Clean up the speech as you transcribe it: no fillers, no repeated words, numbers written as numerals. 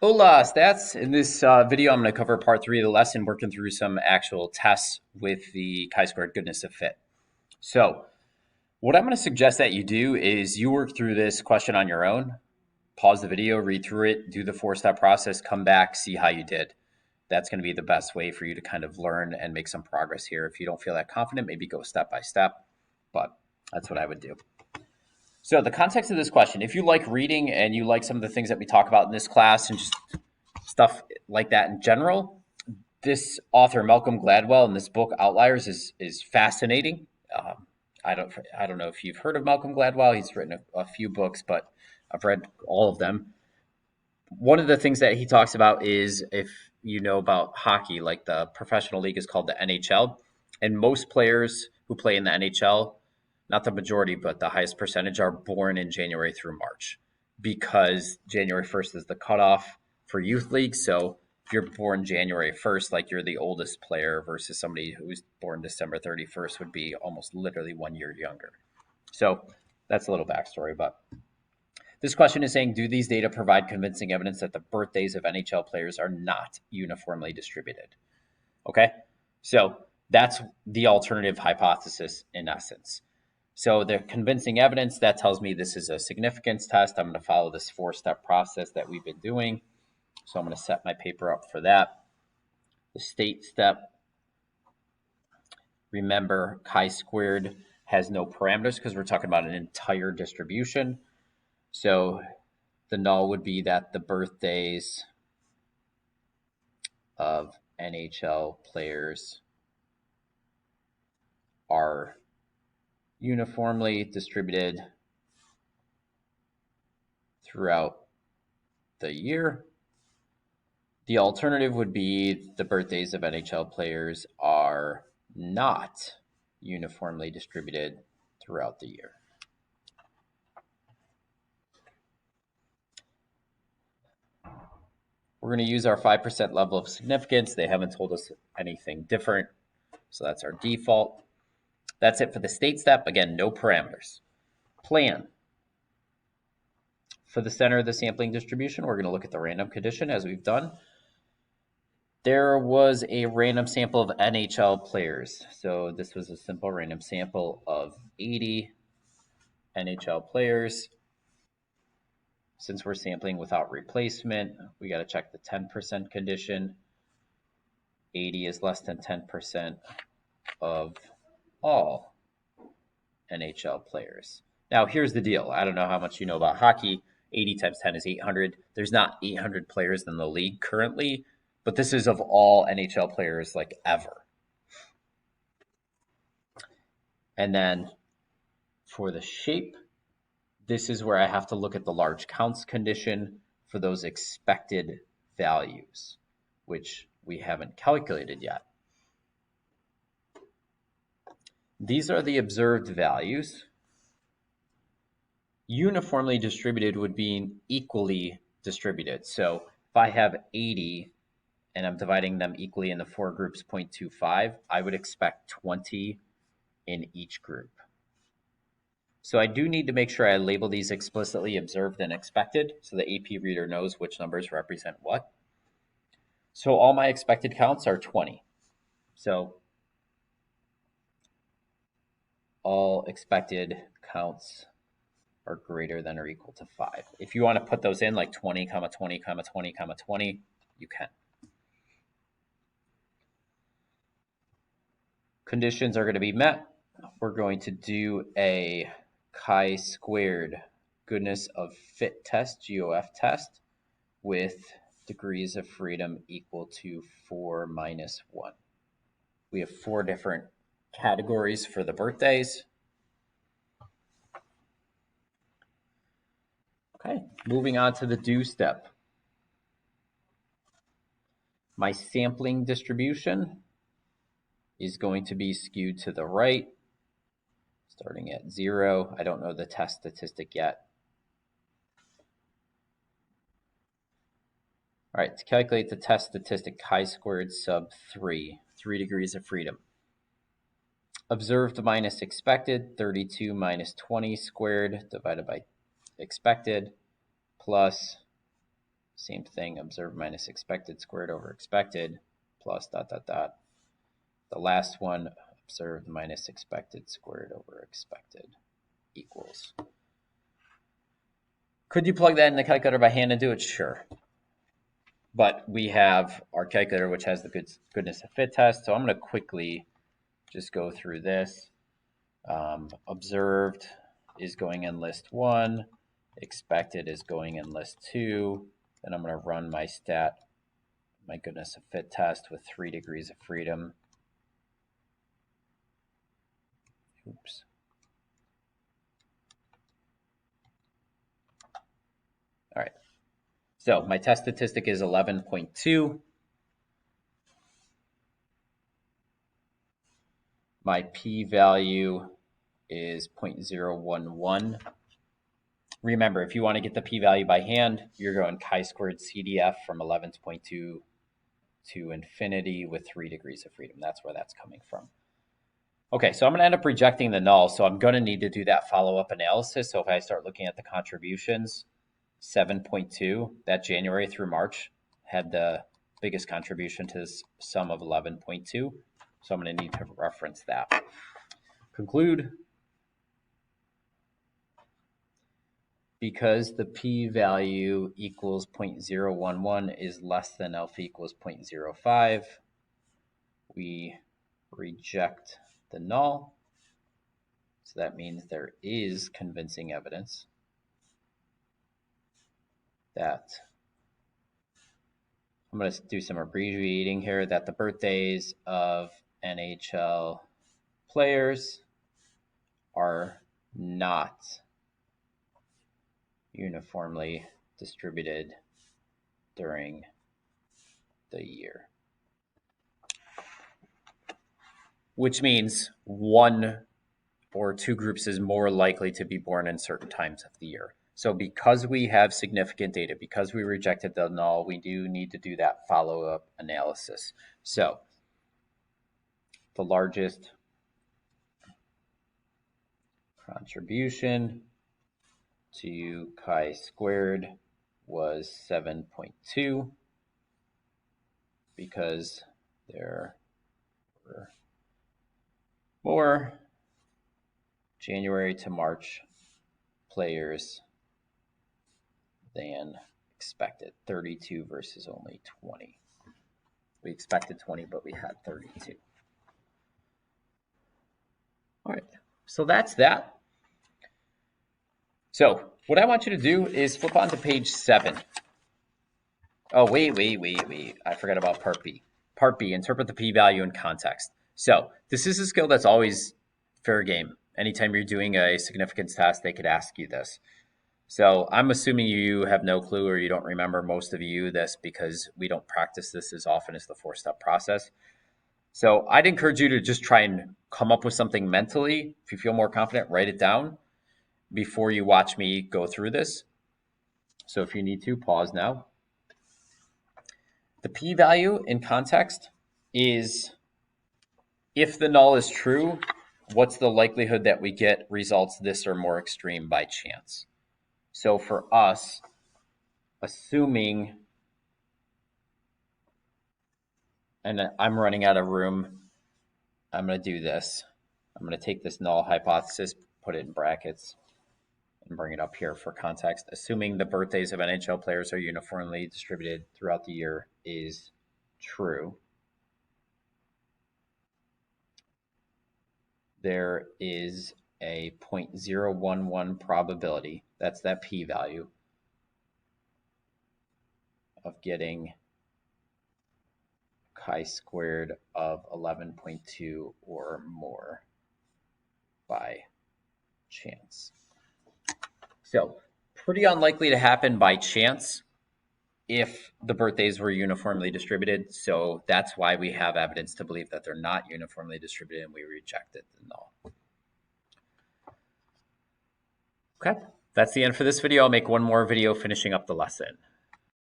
Hola, stats. In this video, I'm going to cover part 3 of the lesson, working through some actual tests with the chi-squared goodness of fit. So what I'm going to suggest that you do is you work through this question on your own, pause the video, read through it, do the 4-step process, come back, see how you did. That's going to be the best way for you to kind of learn and make some progress here. If you don't feel that confident, maybe go step by step, but that's what I would do. So the context of this question, if you like reading and you like some of the things that we talk about in this class and just stuff like that in general, this author Malcolm Gladwell in this book Outliers is fascinating. I don't know if you've heard of Malcolm Gladwell. He's written a few books, but I've read all of them. One of the things that he talks about is, if you know about hockey, like the professional league is called the NHL, and most players who play in the NHL, not the majority, but the highest percentage, are born in January through March, because January 1st is the cutoff for youth leagues. So if you're born January 1st, like you're the oldest player, versus somebody who's born December 31st would be almost literally 1 year younger. So that's a little backstory, but this question is saying, do these data provide convincing evidence that the birthdays of NHL players are not uniformly distributed? Okay, so that's the alternative hypothesis in essence. So the convincing evidence, that tells me this is a significance test. I'm going to follow this 4-step process that we've been doing. So I'm going to set my paper up for that. The state step, remember, chi-squared has no parameters because we're talking about an entire distribution. So the null would be that the birthdays of NHL players are uniformly distributed throughout the year. The alternative would be the birthdays of NHL players are not uniformly distributed throughout the year. We're going to use our 5% level of significance. They haven't told us anything different, so that's our default. That's it for the state step. Again, no parameters. Plan. For the center of the sampling distribution, we're going to look at the random condition as we've done. There was a random sample of NHL players. So this was a simple random sample of 80 NHL players. Since we're sampling without replacement, we got to check the 10% condition. 80 is less than 10% of all NHL players. Now, here's the deal. I don't know how much you know about hockey. 80 times 10 is 800. There's not 800 players in the league currently, but this is of all NHL players, like, ever. And then for the shape, this is where I have to look at the large counts condition for those expected values, which we haven't calculated yet. These are the observed values. Uniformly distributed would be equally distributed. So if I have 80 and I'm dividing them equally into 4 groups, 0.25, I would expect 20 in each group. So I do need to make sure I label these explicitly observed and expected so the AP reader knows which numbers represent what. So all my expected counts are 20. So all expected counts are greater than or equal to 5. If you want to put those in like 20, 20, 20, 20, you can. Conditions are going to be met. We're going to do a chi-squared goodness of fit test, GOF test, with degrees of freedom equal to 4 minus 1. We have 4 different categories for the birthdays. Okay, moving on to the do step. My sampling distribution is going to be skewed to the right, starting at 0. I don't know the test statistic yet. All right, to calculate the test statistic, chi-squared sub 3, 3 degrees of freedom. Observed minus expected, 32 minus 20 squared divided by expected, plus Same thing, observed minus expected squared over expected plus dot, dot, dot. The last one, observed minus expected squared over expected equals. Could you plug that in the calculator by hand and do it? Sure. But we have our calculator, which has the goodness of fit test. So I'm going to quickly just go through this. Observed is going in list 1. Expected is going in list 2. Then I'm going to run my goodness of fit test with 3 degrees of freedom. Oops. All right. So my test statistic is 11.2. My p-value is 0.011. Remember, if you want to get the p-value by hand, you're going chi-squared CDF from 11.2 to infinity with 3 degrees of freedom. That's where that's coming from. Okay, so I'm going to end up rejecting the null, so I'm going to need to do that follow-up analysis. So if I start looking at the contributions, 7.2, that January through March had the biggest contribution to this sum of 11.2. So I'm going to need to reference that. Conclude. Because the p-value equals 0.011 is less than alpha equals 0.05, we reject the null. So that means there is convincing evidence that, I'm going to do some abbreviating here, that the birthdays of NHL players are not uniformly distributed during the year. Which means one or two groups is more likely to be born in certain times of the year. So because we have significant data, because we rejected the null, we do need to do that follow-up analysis. So the largest contribution to chi-squared was 7.2 because there were more January to March players than expected. 32 versus only 20. We expected 20, but we had 32. All right, so that's that. So what I want you to do is flip on to page 7. Oh, wait. I forgot about part B. Part B, interpret the p-value in context. So this is a skill that's always fair game. Anytime you're doing a significance test, they could ask you this. So I'm assuming you have no clue or you don't remember, most of you, this because we don't practice this as often as the 4-step process. So I'd encourage you to just try and come up with something mentally. If you feel more confident, write it down before you watch me go through this. So if you need to, pause now. The p-value in context is, if the null is true, what's the likelihood that we get results this or more extreme by chance? So for us, assuming, and I'm running out of room, I'm going to do this. I'm going to take this null hypothesis, put it in brackets, and bring it up here for context. Assuming the birthdays of NHL players are uniformly distributed throughout the year is true, there is a 0.011 probability, that's that p-value, of getting chi-squared of 11.2 or more by chance. So pretty unlikely to happen by chance if the birthdays were uniformly distributed. So that's why we have evidence to believe that they're not uniformly distributed and we rejected the null. Okay, that's the end for this video. I'll make one more video finishing up the lesson.